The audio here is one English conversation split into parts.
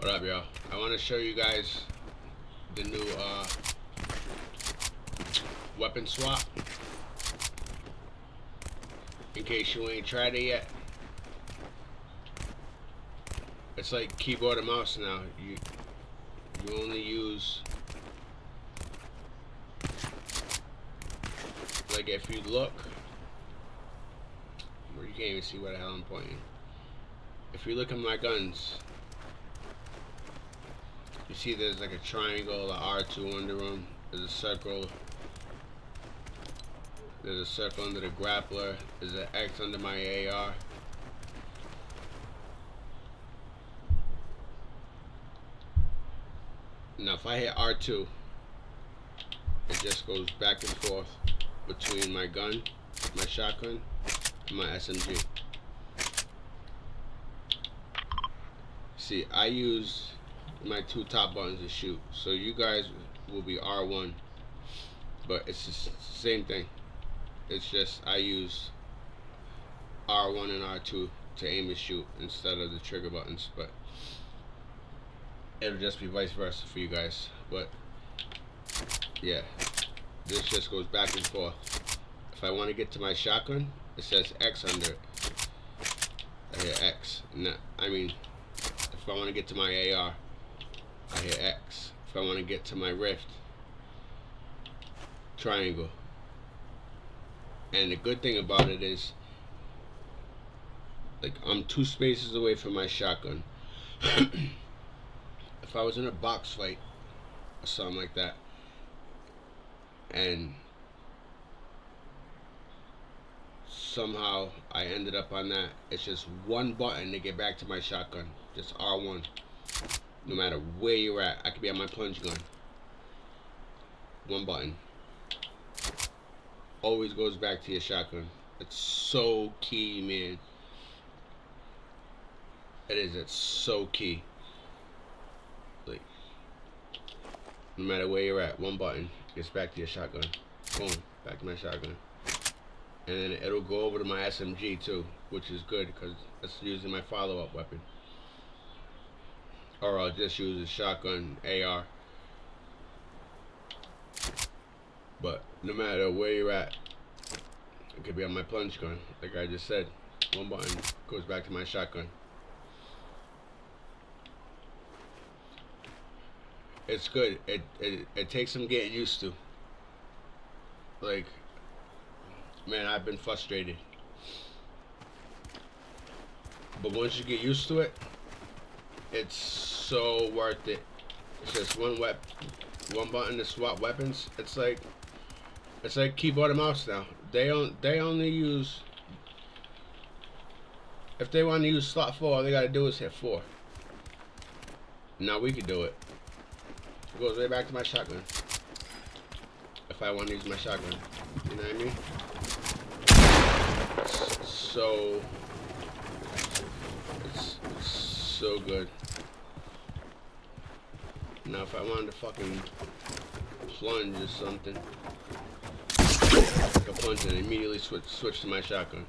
What up, y'all? I want to show you guys the new weapon swap. In case you ain't tried it yet. It's like keyboard and mouse now. You only use, like, if you look, you can't even see where the hell I'm pointing. If you look at my guns, you see there's like a triangle, a R2 under them. There's a circle. There's a circle under the grappler. There's an X under my AR. Now if I hit R2, it just goes back and forth between my gun, my shotgun, and my SMG. See, I use my two top buttons to shoot, so you guys will be R1, but it's the same thing. It's just I use R1 and R2 to aim and shoot instead of the trigger buttons, but it'll just be vice versa for you guys. But yeah, this just goes back and forth. If I want to get to my shotgun, it says X under it. I hit X. I mean, if I want to get to my AR, I hit X. If I want to get to my Rift, triangle. And the good thing about it is, like, I'm 2 spaces away from my shotgun. If I was in a box fight or something like that, and somehow I ended up on that, it's just one button to get back to my shotgun. Just R1. No matter where you're at, I could be on my plunge gun. One button. Always goes back to your shotgun. It's so key, man. It is. It's so key. Like, no matter where you're at, one button gets back to your shotgun. Boom, back to my shotgun. And then it'll go over to my SMG too, which is good because that's usually my follow-up weapon. Or I'll just use a shotgun AR. But no matter where you're at, it could be on my plunge gun. Like I just said, one button goes back to my shotgun. It's good. It takes some getting used to. Like, man, I've been frustrated. But once you get used to it, it's so worth it. It's just one button to swap weapons. It's like keyboard and mouse now. They only use, if they want to use slot 4, all they gotta do is hit 4. Now we can do it. It goes right back to my shotgun. If I want to use my shotgun, you know what I mean? It's so good. Now if I wanted to fucking plunge or something, I could plunge and immediately switch to my shotgun.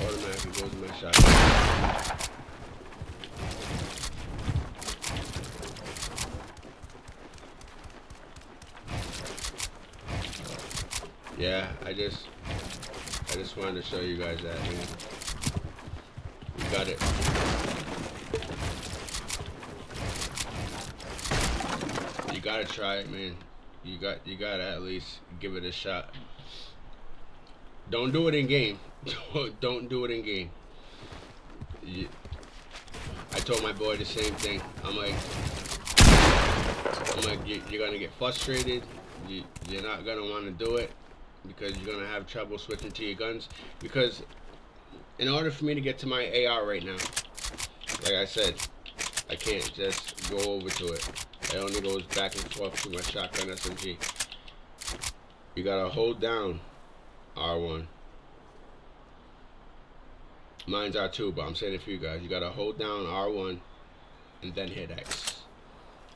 Automatically goes to my shotgun. Yeah, I just wanted to show you guys that, man. You got it. You gotta try it, man. You gotta at least give it a shot. Don't do it in game. Don't do it in game. I told my boy the same thing. I'm like, you're gonna get frustrated. You're not gonna want to do it because you're gonna have trouble switching to your guns. Because in order for me to get to my AR right now, like I said, I can't just go over to it. It only goes back and forth to my shotgun SMG. You gotta hold down R1. Mine's R2, but I'm saying it for you guys. You gotta hold down R1 and then hit X.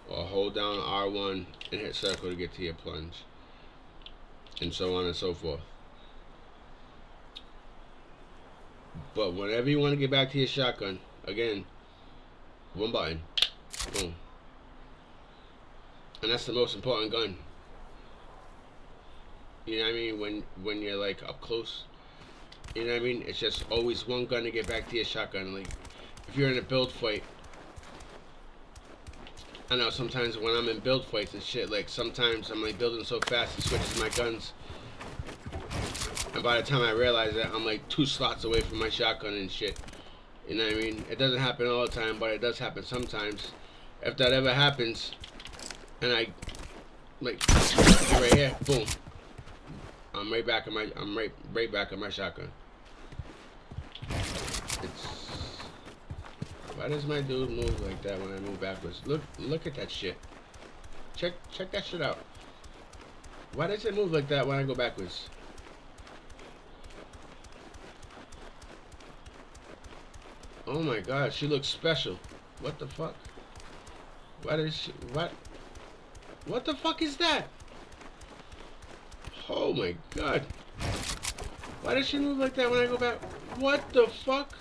Or hold down R1 and hit circle to get to your plunge. And so on and so forth. But whenever you want to get back to your shotgun, again, one button, boom. And that's the most important gun. You know what I mean? When you're like up close, you know what I mean? It's just always one gun to get back to your shotgun. Like if you're in a build fight, I know sometimes when I'm in build fights and shit, like sometimes I'm like building so fast it switches my guns. And by the time I realize that, I'm like 2 slots away from my shotgun and shit. You know what I mean? It doesn't happen all the time, but it does happen sometimes. If that ever happens, and I like right here, boom, I'm right back in my right back in my shotgun. It's why does my dude move like that when I move backwards? Look at that shit. Check that shit out. Why does it move like that when I go backwards? Oh my god, she looks special. What the fuck? What is she? What the fuck is that? Oh my god. Why does she move like that when I go back? What the fuck?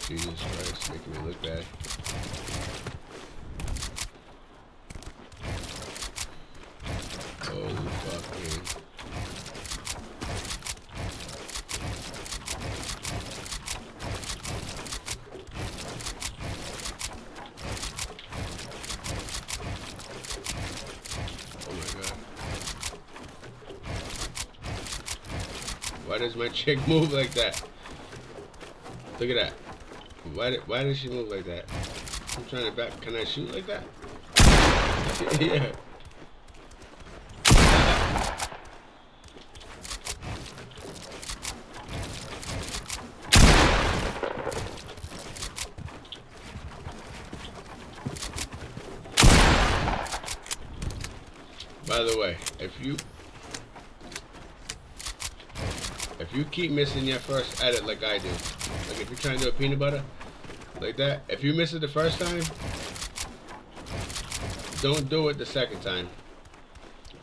Jesus Christ, making me look bad. Holy fuck, man. Oh my god. Why does my chick move like that? Look at that. Why does she move like that? I'm trying to back. Can I shoot like that? Yeah. By the way, if you keep missing your first edit like I do, like if you're trying to do a peanut butter like that, if you miss it the first time, don't do it the second time,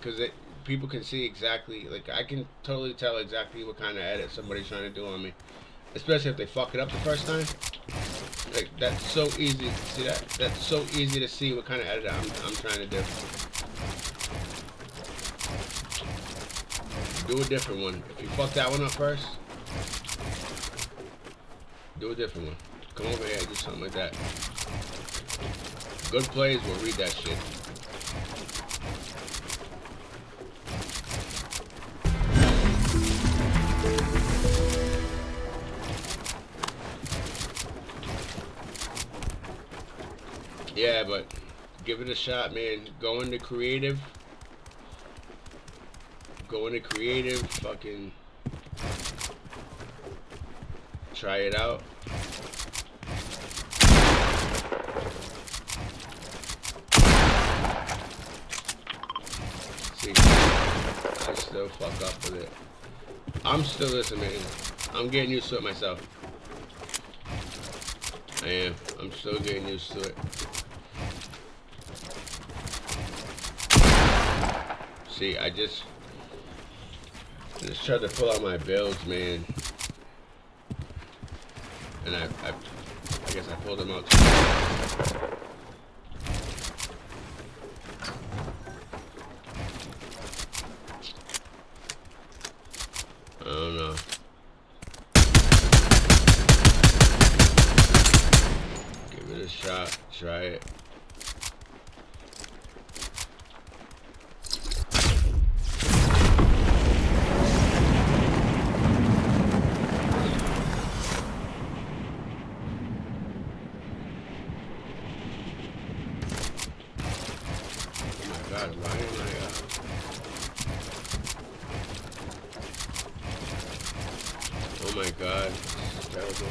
because people can see exactly, like I can totally tell exactly what kind of edit somebody's trying to do on me, especially if they fuck it up the first time. Like that's so easy. See that? That's so easy to see what kind of edit I'm trying to do. Do a different one. If you fuck that one up first, do a different one. Come over here and do something like that. Good players will read that shit. Yeah, but give it a shot, man. Go into creative. Go into creative. Fucking try it out. See, I still fuck up with it. I'm still listening. I'm getting used to it myself. I am. I'm still getting used to it. See, I just tried to pull out my builds, man. And I guess I pulled them out too fast. I don't know. Give it a shot. Try it. God, why am I oh my god, this is terrible.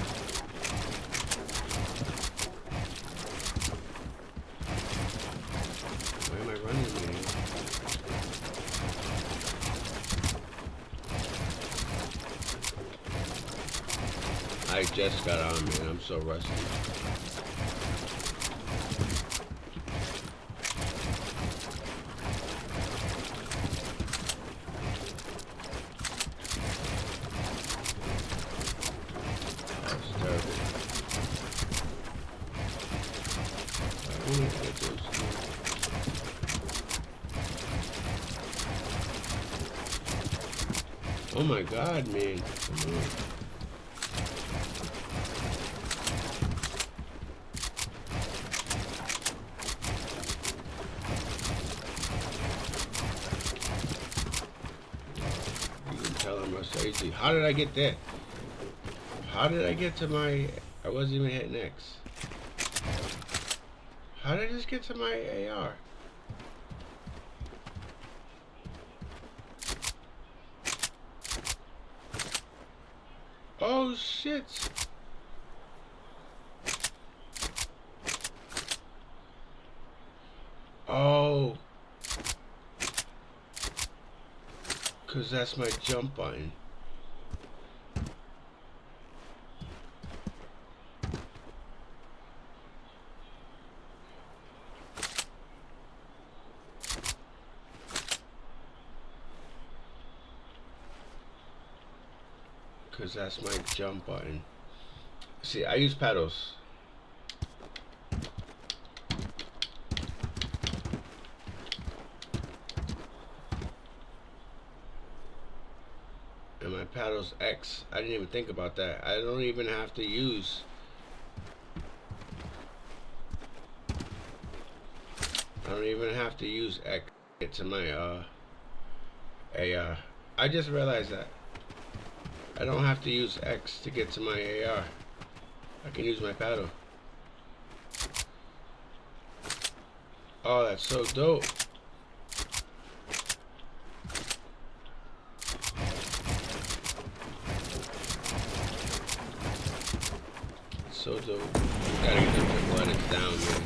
I just got on, man. I'm so rusty. That's terrible. I want to get those. Oh my God, man. Come on. You can tell I'm rusty. How did I get there? How did I get to my... I wasn't even hitting X. How did I just get to my AR? Oh shit! Oh, cause that's my jump button. Cause that's my jump button. See, I use pedals. And my paddle's X. I didn't even think about that. I don't even have to use... I don't even have to use X to get to my AR. I just realized that. I don't have to use X to get to my AR. I can use my paddle. Oh, that's so dope. So dope. Gotta get the triple edits down, man.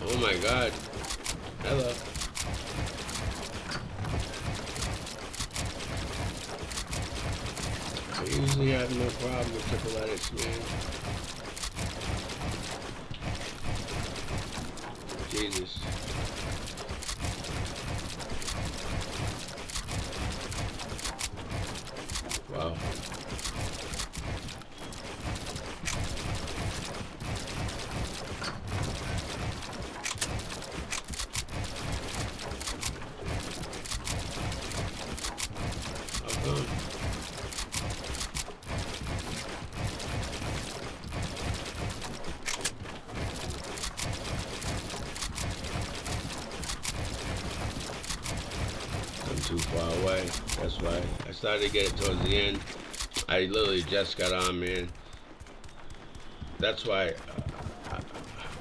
Oh my God. Hello. I usually have no problem with triple edits, man. Jesus. Wow. I'm too far away. That's why I started to get it towards the end. I literally just got on, man. That's why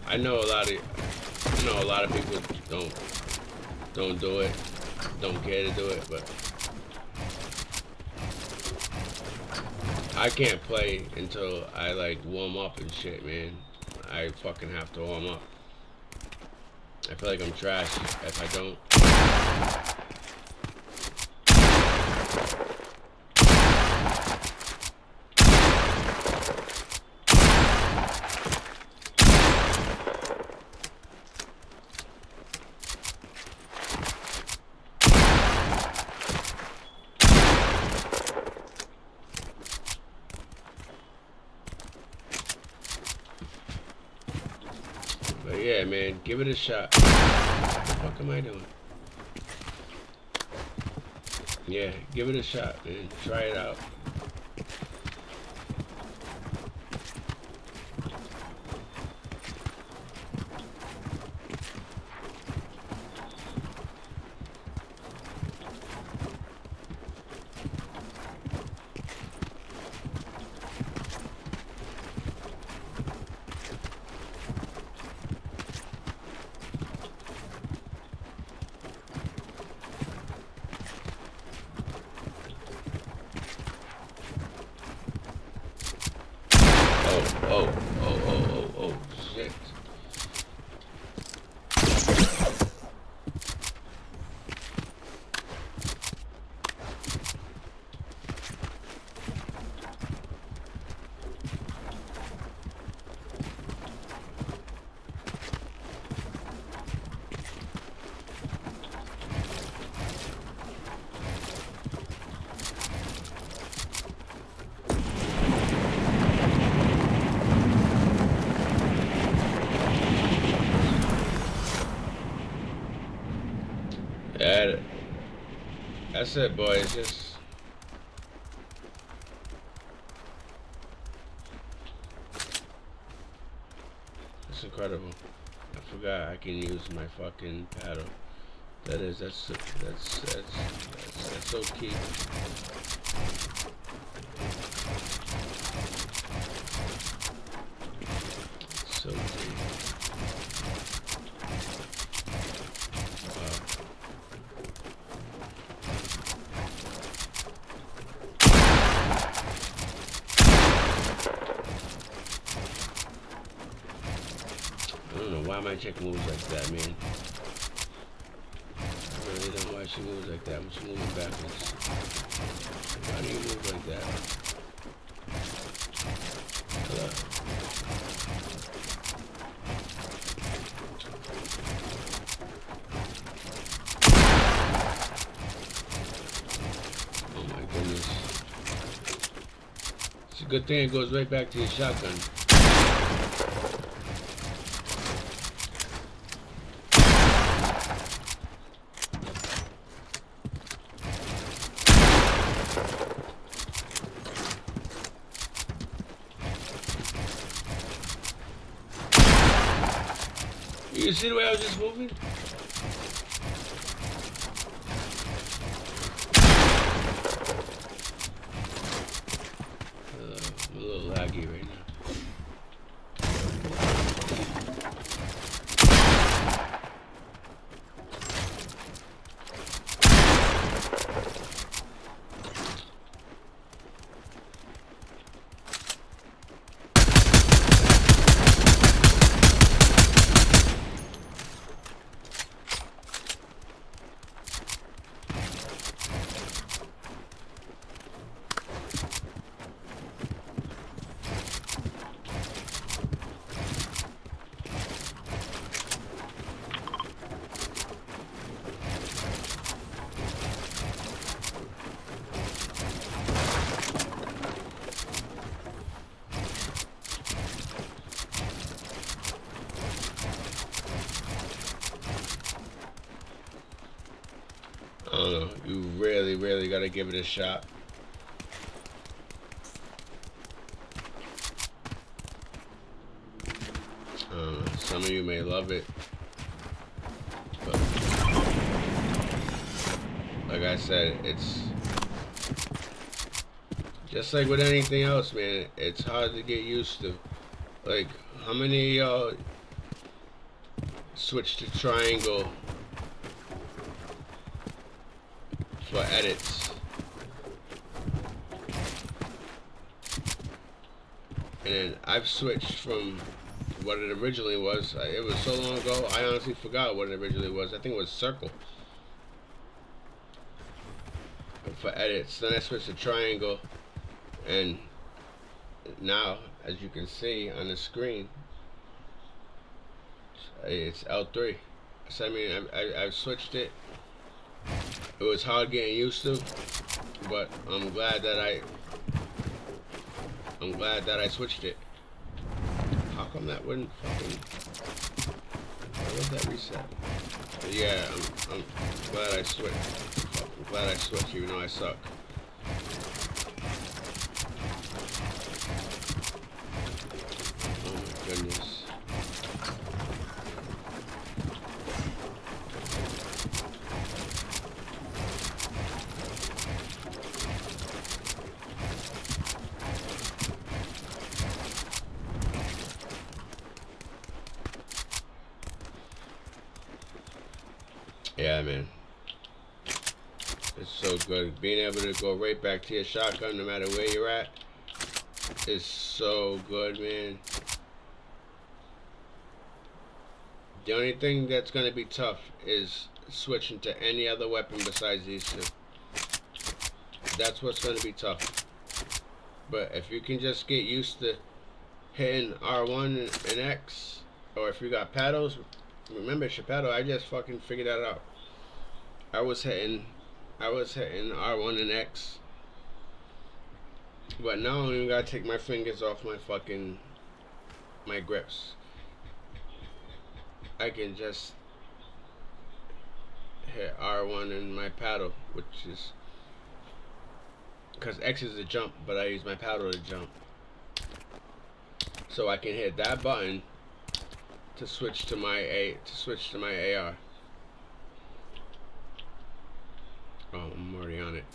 I know a lot of people don't do it, don't care to do it, but I can't play until I like warm up and shit, man. I fucking have to warm up. I feel like I'm trash if I don't. But yeah, man, give it a shot. What the fuck am I doing? Yeah, give it a shot, man. Try it out. Oh, shit. Yeah, that's it, boys. It's incredible. I forgot I can use my fucking paddle. That's so key. So key. Wow. I don't know why my chick moves like that, man. I really don't know why she moves like that when she's moving backwards. Why do you move like that? Hello. Oh my goodness. It's a good thing it goes right back to your shotgun. You see the way I was just moving? I'm a little laggy right now. I don't know. You really gotta give it a shot. Some of you may love it, but like I said, it's just like with anything else, man. It's hard to get used to. Like, how many of y'all switch to triangle for edits? And then I've switched from what it originally was. It was so long ago, I honestly forgot what it originally was. I think it was circle for edits. Then I switched to triangle, and now, as you can see on the screen, it's L3. So I mean, I've switched it. It was hard getting used to, but I'm glad that I switched it. How come that wouldn't fucking? Why was that reset? But yeah, I'm glad I switched. I'm glad I switched, even though I suck. Oh my goodness. Yeah, man. It's so good. Being able to go right back to your shotgun no matter where you're at. is so good, man. The only thing that's gonna be tough is switching to any other weapon besides these two. That's what's gonna be tough. But if you can just get used to hitting R1 and X, or if you got paddles, remember it's your paddle. I just fucking figured that out. I was hitting R1 and X, but now I don't even gotta take my fingers off my grips. I can just hit R1 and my paddle, which is because X is a jump, but I use my paddle to jump. So I can hit that button to switch to my AR. Oh, I'm already on it.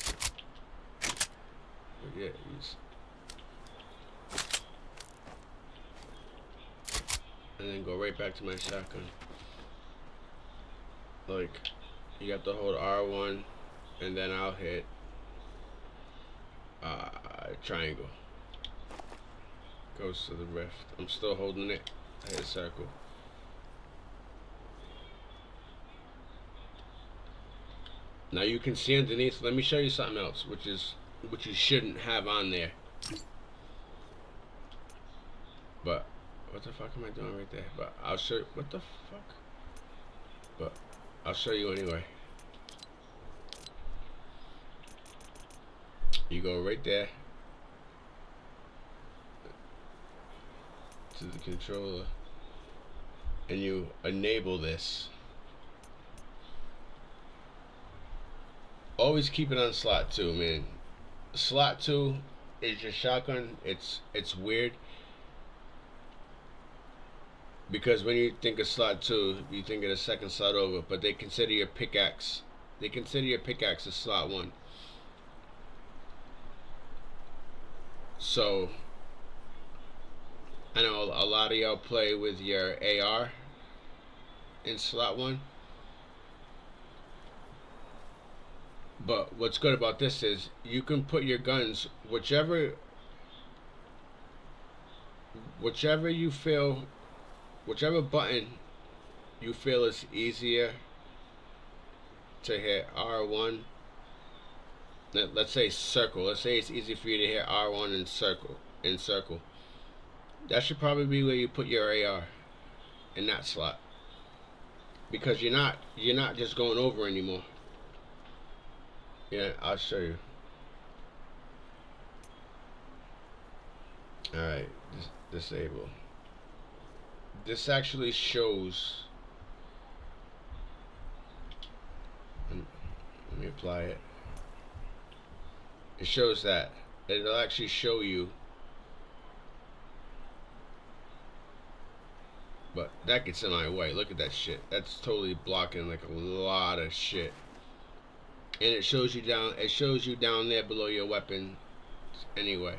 Yeah, and then go right back to my shotgun. Like, you have to hold R1, and then I'll hit triangle. Goes to the rift. I'm still holding it. I hit circle. Now you can see underneath. Let me show you something else, which you shouldn't have on there. But what the fuck am I doing right there? But I'll show you. What the fuck? But I'll show you anyway. You go right there to the controller and you enable this. Always keep it on slot 2, man. Slot 2 is your shotgun. It's weird because when you think of slot 2, you think of the second slot over, but they consider your pickaxe. They consider your pickaxe as slot 1. So I know a lot of y'all play with your AR in slot 1. But what's good about this is you can put your guns whichever you feel, whichever button you feel is easier to hit R1. Let's say circle. Let's say it's easy for you to hit R1 and circle. That should probably be where you put your AR, in that slot. Because you're not just going over anymore. Yeah, I'll show you. Alright, disable. This actually shows. Let me apply it. It shows that. It'll actually show you. But that gets in my way. Look at that shit. That's totally blocking like a lot of shit. And it shows you down there below your weapon anyway.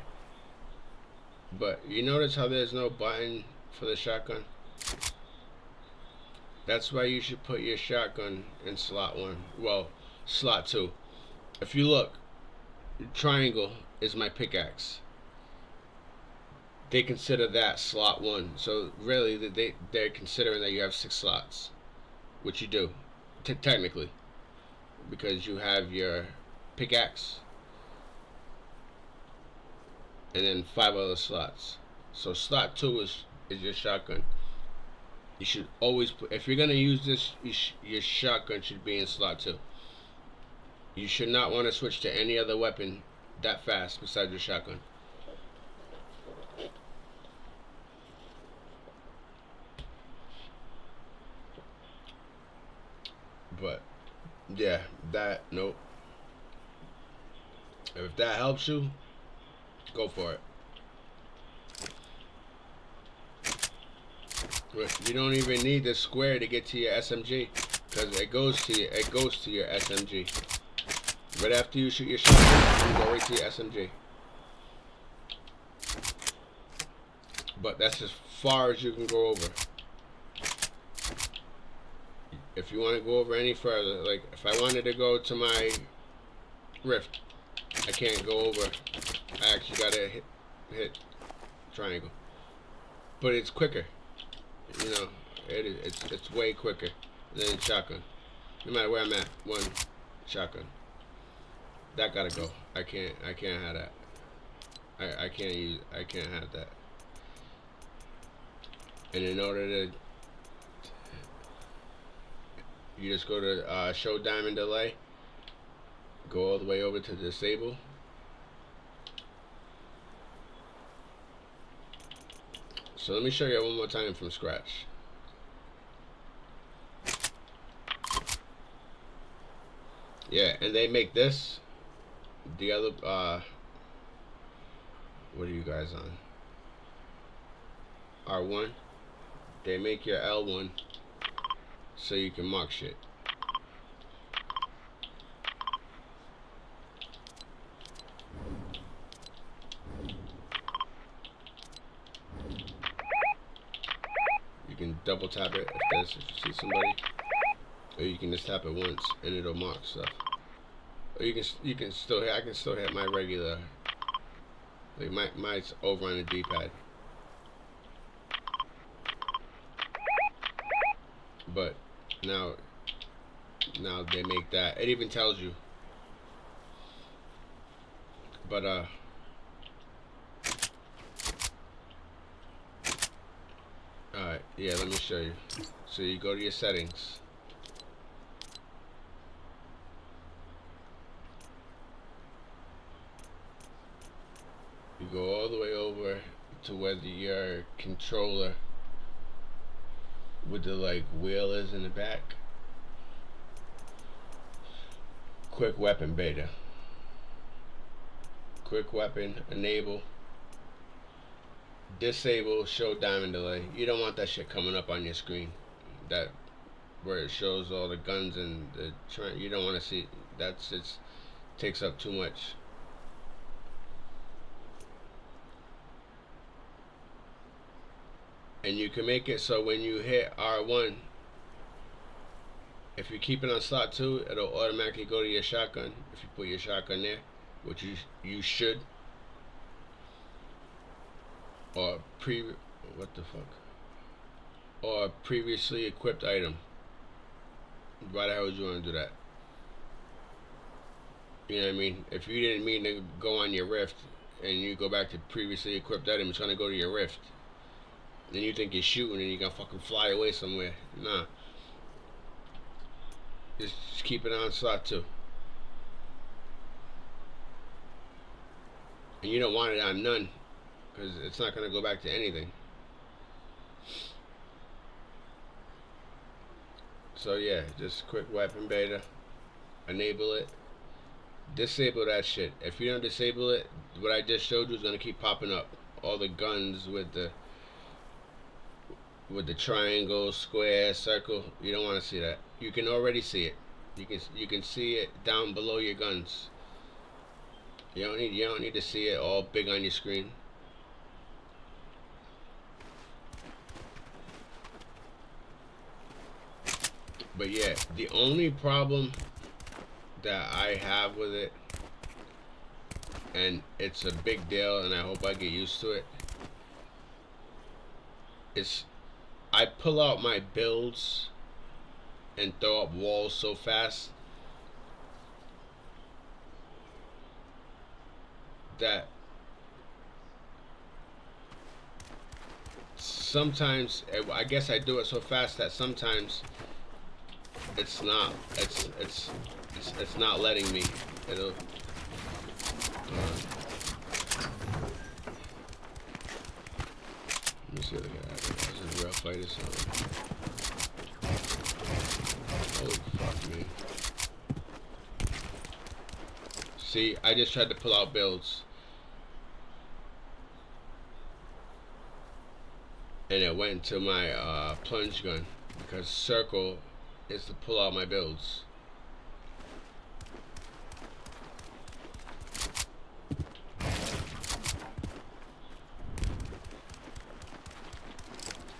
But you notice how there's no button for the shotgun? That's why you should put your shotgun in slot 1. Well, slot 2. If you look, triangle is my pickaxe. They consider that slot 1. So really they're considering that you have 6 slots. Which you do. Technically. Because you have your pickaxe and then 5 other slots. So slot 2 is your shotgun. You should always put, if you're gonna use this, your shotgun should be in slot 2. You should not want to switch to any other weapon that fast besides your shotgun. But yeah, nope. If that helps you, go for it. You don't even need the square to get to your SMG, because it goes to your SMG. Right after you shoot your shotgun, you go right to your SMG. But that's as far as you can go over. If you want to go over any further, like if I wanted to go to my rift, I can't go over. I actually gotta hit triangle. But it's quicker. You know, it's way quicker than shotgun. No matter where I'm at, one shotgun. That gotta go. I can't have that. I can't have that. And in order to, you just go to show diamond delay, go all the way over to disable. So let me show you one more time from scratch. Yeah, and they make this, the other, what are you guys on? R1. They make your L1 so you can mark shit. You can double tap it if you see somebody, or you can just tap it once and it'll mark stuff. Or I can still hit my regular, like mine's over on the D-pad. But now they make that. It even tells you. But alright, yeah, let me show you. So you go to your settings. You go all the way over to where your controller with the like wheel is in the back. Quick weapon beta. Quick weapon enable. Disable show diamond delay. You don't want that shit coming up on your screen. That where it shows all the guns and the you don't want to see. That's it. Takes up too much. And you can make it so when you hit R1, if you keep it on slot 2, it'll automatically go to your shotgun. If you put your shotgun there, which you should. Or what the fuck? Or previously equipped item. Why the hell would you want to do that? You know what I mean? If you didn't mean to go on your rift and you go back to previously equipped item, it's gonna go to your rift. Then you think you're shooting and you're gonna fucking fly away somewhere. Nah. Just keep it on slot 2. And you don't want it on none, because it's not gonna go back to anything. So yeah, just quick weapon beta. Enable it. Disable that shit. If you don't disable it, what I just showed you is gonna keep popping up. All the guns with the triangle, square, circle. You don't want to see that. You can already see it. You can see it down below your guns. You don't need to see it all big on your screen. But yeah, the only problem that I have with it, and it's a big deal, and I hope I get used to it, is I pull out my builds and throw up walls so fast that sometimes, I guess I do it so fast that sometimes it's not letting me. It'll let me see what I got. This is real fighter, so holy fuck me. See, I just tried to pull out builds and it went to my plunge gun, because circle is to pull out my builds.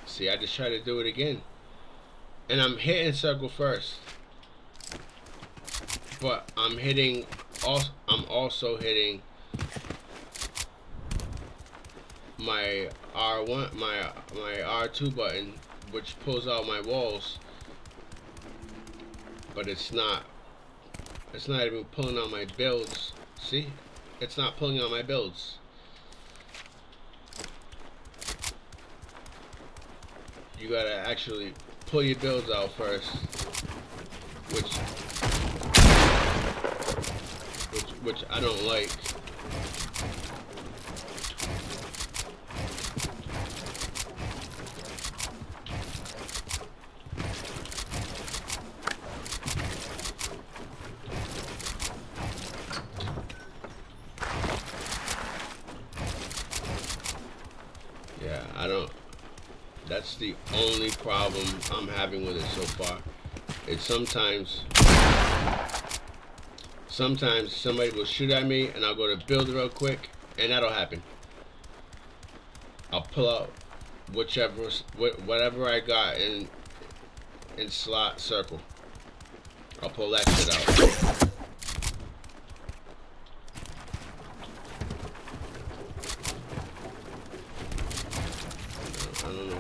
See, I just tried to do it again, and I'm hitting circle first, but I'm also hitting my R1, my R2 button, which pulls out my walls, but it's not even pulling out my builds. See, it's not pulling out my builds. You gotta actually pull your builds out first, which I don't like. Yeah, I don't. That's the only problem I'm having with it so far. It's sometimes somebody will shoot at me and I'll go to build real quick and that'll happen. I'll pull out whatever I got in slot circle. I'll pull that shit out. I don't know.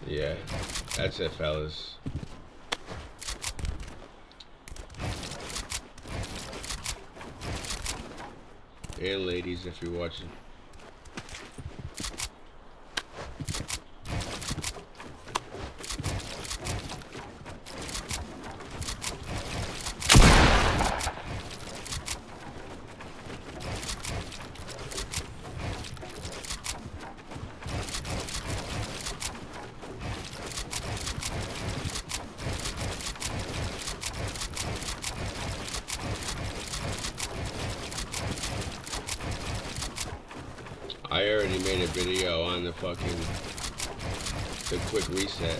Yeah, that's it, fellas. And ladies, if you're watching. I already made a video on the quick reset.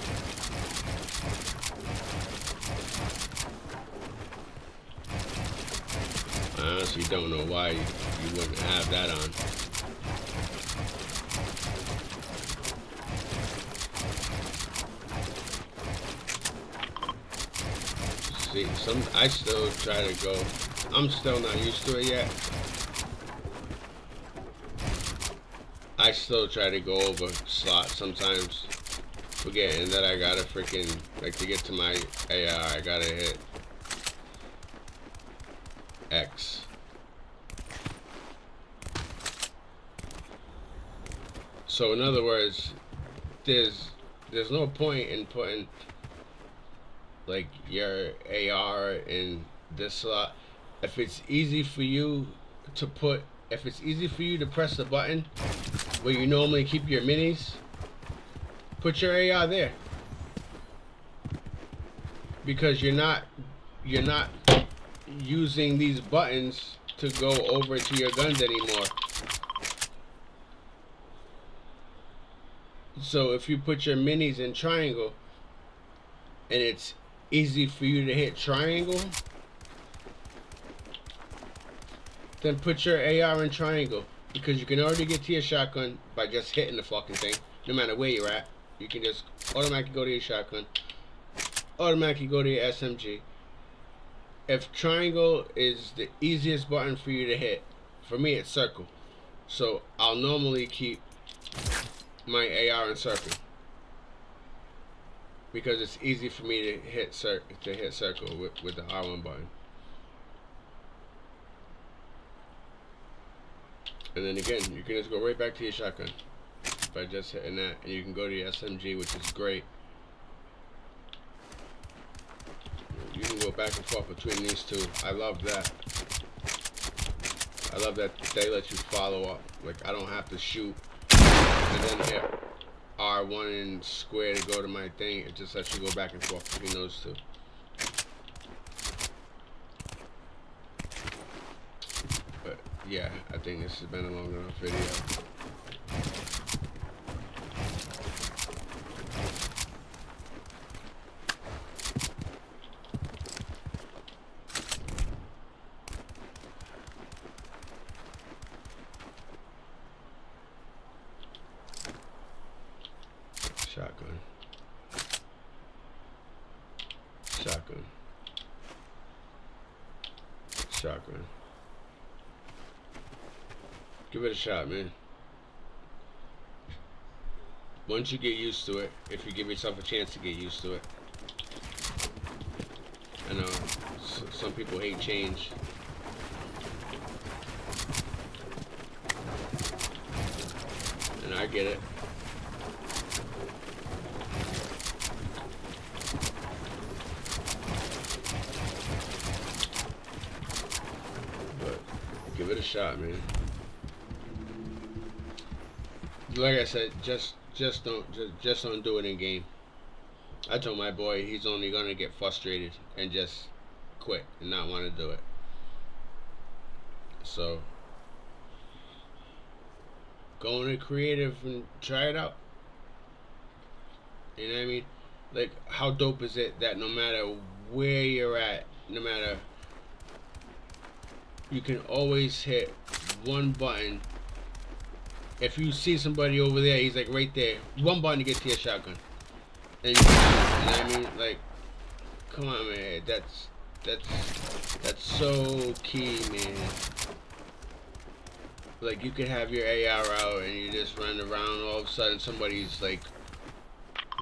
I honestly don't know why you wouldn't have that on. See, I still try to go. I'm still not used to it yet. I still try to go over slots sometimes, forgetting that I gotta freaking, like, to get to my AR, I gotta hit X. So in other words, there's no point in putting, like, your AR in this slot. If it's easy for you to press the button where you normally keep your minis, put your AR there, because you're not using these buttons to go over to your guns anymore. So if you put your minis in triangle and it's easy for you to hit triangle, then put your AR in triangle, because you can already get to your shotgun by just hitting the fucking thing. No matter where you're at, you can just automatically go to your shotgun, automatically go to your SMG. If triangle is the easiest button for you to hit, for me it's circle. So I'll normally keep my AR in circle, because it's easy for me to hit circle with the R1 button. And then again, you can just go right back to your shotgun by just hitting that, and you can go to your SMG, which is great. You can go back and forth between these two. I love that. I love that they let you follow up. Like, I don't have to shoot and then hit R1 and square to go to my thing. It just lets you go back and forth between those two. But yeah, I think this has been a long enough video. Shotgun. Shotgun. Shotgun. Give it a shot, man. Once you get used to it, if you give yourself a chance to get used to it. I know some people hate change. And I get it. Give it a shot, man. Like I said, just don't do it in game. I told my boy he's only gonna get frustrated and just quit and not want to do it. So go into creative and try it out. You know what I mean? Like, how dope is it that no matter where you're at, no matter, you can always hit one button. If you see somebody over there, he's like right there. One button to get to your shotgun. And you know what I mean? Like, come on, man. That's so key, man. Like, you could have your AR out and you just run around, all of a sudden somebody's like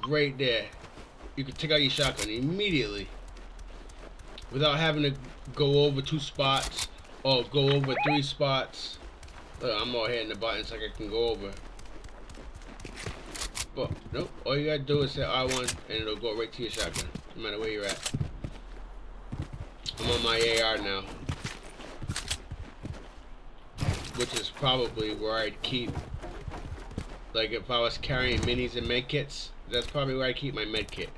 right there. You can take out your shotgun immediately without having to go over 2 spots. Oh, go over 3 spots. Look, I'm all hitting the buttons like I can go over. But nope, all you gotta do is hit R1 and it'll go right to your shotgun, no matter where you're at. I'm on my AR now, which is probably where I'd keep, like if I was carrying minis and med kits, that's probably where I keep my med kit.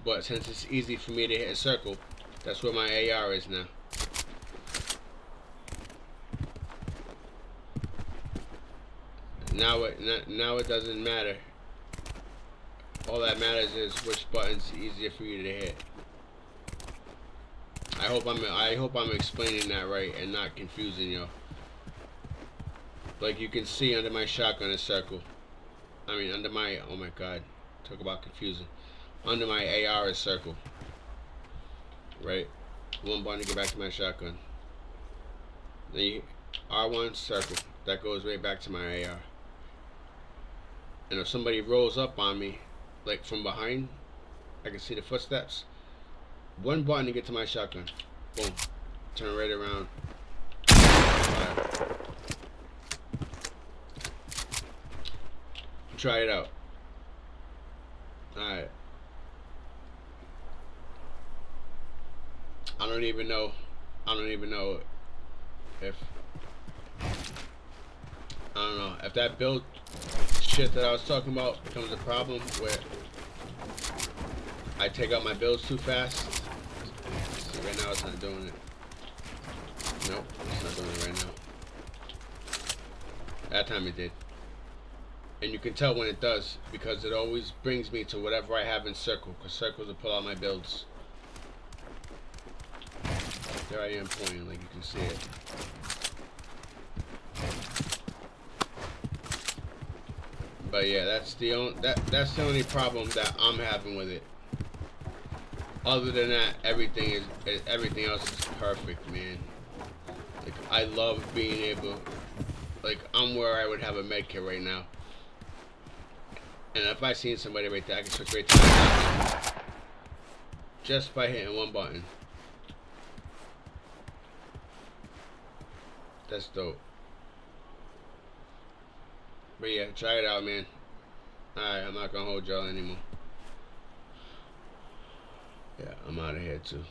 But since it's easy for me to hit a circle, that's where my AR is now. Now it doesn't matter. All that matters is which button's easier for you to hit. I hope I'm explaining that right and not confusing y'all. Like, you can see under my shotgun is circle. I mean under my, oh my god, talk about confusing. Under my AR is circle. Right? One button to get back to my shotgun. Then you, R1 circle. That goes right back to my AR. And if somebody rolls up on me, like from behind, I can see the footsteps. One button to get to my shotgun. Boom. Turn right around. Fire. Try it out. Alright. I don't even know if if that build shit that I was talking about becomes a problem where I take out my builds too fast. See, right now it's not doing it. Nope, it's not doing it right now. That time it did. And you can tell when it does, because it always brings me to whatever I have in circle, because circles will pull out my builds. There I am pointing, like you can see it. But yeah, that's the only problem that I'm having with it. Other than that, everything else is perfect, man. Like, I love being able, like, I'm where I would have a med kit right now. And if I seen somebody right there, I can switch right to my just by hitting one button. That's dope. But yeah, try it out, man. Alright, I'm not gonna hold y'all anymore. Yeah, I'm out of here too.